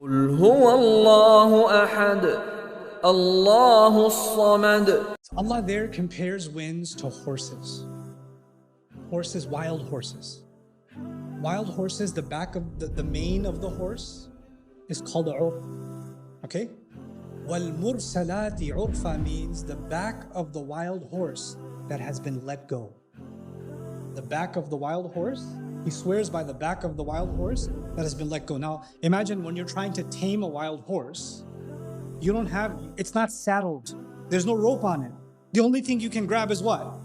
قل هو الله أحد الله الصمد. Allah there compares winds to horses. Horses, wild horses. Wild horses, the back of the mane of the horse is called a urf. Okay? وَالْمُرْسَلَاتِ عُرْفًا means the back of the wild horse that has been let go. The back of the wild horse, he swears by the back of the wild horse that has been let go. Now, imagine when you're trying to tame a wild horse, it's not saddled. There's no rope on it. The only thing you can grab is what?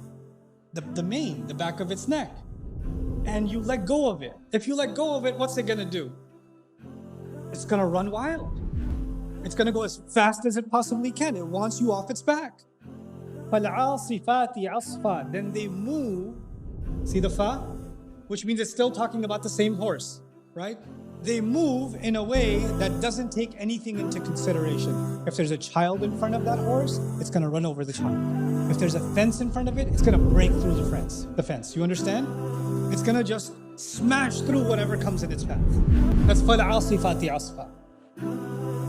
The mane, the back of its neck. And you let go of it. If you let go of it, what's it gonna do? It's gonna run wild. It's gonna go as fast as it possibly can. It wants you off its back. فَالْعَاصِفَاتِ عَصْفًا. Then they move. See the fa? Which means it's still talking about the same horse, right? They move in a way that doesn't take anything into consideration. If there's a child in front of that horse, it's gonna run over the child. If there's a fence in front of it, it's gonna break through the fence. You understand? It's gonna just smash through whatever comes in its path. That's فَالْعَاصِفَاتِ عَصْفًا.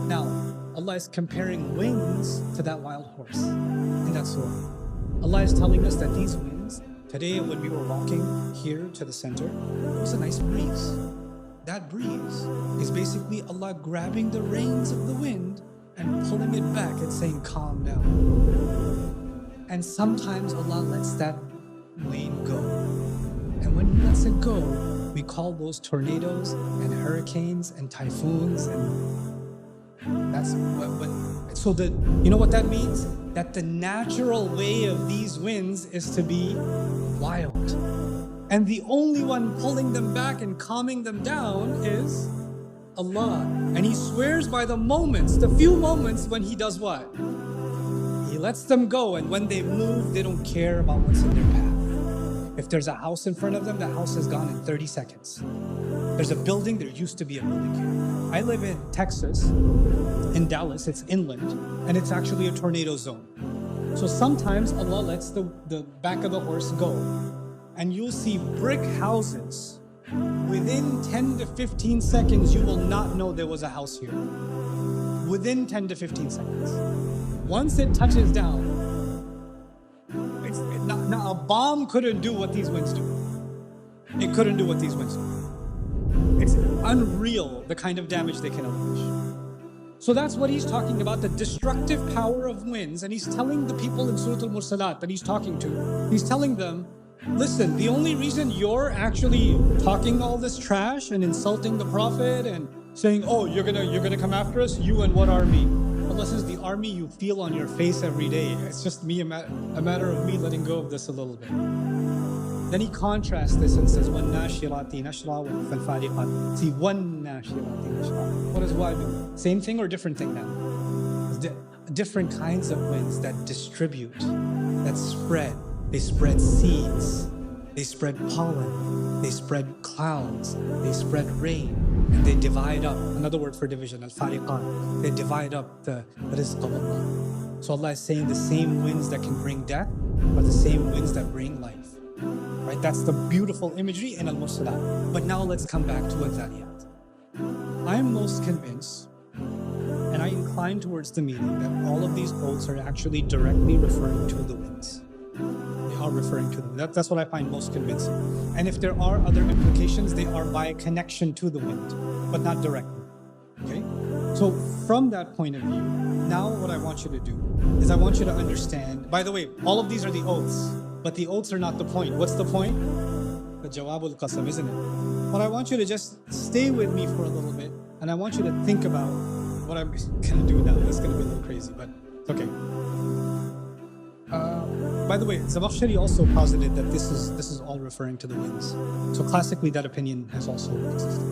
Now, Allah is comparing winds to that wild horse in that surah. Allah is telling us that these winds, today when we were walking here to the center, it was a nice breeze. That breeze is basically Allah grabbing the reins of the wind and pulling it back and saying, calm down. And sometimes Allah lets that lane go. And when He lets it go, we call those tornadoes and hurricanes and typhoons, and that's you know what that means? That the natural way of these winds is to be wild. And the only one pulling them back and calming them down is Allah. And He swears by the few moments when He does what? He lets them go, and when they move, they don't care about what's in their path. If there's a house in front of them, the house is gone in 30 seconds. There's a building, there used to be a building here. I live in Texas, in Dallas, it's inland, and it's actually a tornado zone. So sometimes Allah lets the back of the horse go, and you'll see brick houses. Within 10 to 15 seconds, you will not know there was a house here. Within 10 to 15 seconds. Once it touches down, now a bomb couldn't do what these winds do. It couldn't do what these winds do. It's unreal the kind of damage they can unleash. So that's what He's talking about, the destructive power of winds. And He's telling the people in Surah Al-Mursalat that He's talking to, He's telling them, listen, the only reason you're actually talking all this trash and insulting the Prophet and saying, oh, you're gonna come after us, you and what army? Allah says, the army you feel on your face every day. It's just a matter of me letting go of this a little bit. Then He contrasts this and says, وَالنَّاشِرَاتِ نَشْرًا وَالْفَالِقَاتِ. See, وَالنَّاشِرَاتِ نَشْرًا. What does wa do? Same thing or different thing now? Different kinds of winds that distribute, that spread. They spread seeds, they spread pollen, they spread clouds, they spread rain, and they divide up. Another word for division, al-fariqat. They divide up the rizq of Allah. So Allah is saying the same winds that can bring death are the same winds that bring life. Right? That's the beautiful imagery in Al-Mursalat. But now let's come back to Al-Dhariyat. I'm most convinced, and I incline towards the meaning, that all of these quotes are actually directly referring to the winds. They are referring to them. That's what I find most convincing. And if there are other implications, they are by connection to the wind, but not directly. Okay? So from that point of view, now what I want you to do is I want you to understand, by the way, all of these are the oaths, but the oaths are not the point. What's the point? The Jawabul Qasam, isn't it? But I want you to just stay with me for a little bit, and I want you to think about what I'm gonna do now. It's gonna be a little crazy, but it's okay. By the way, Zamakhshari also posited that this is all referring to the winds. So classically, that opinion has also existed.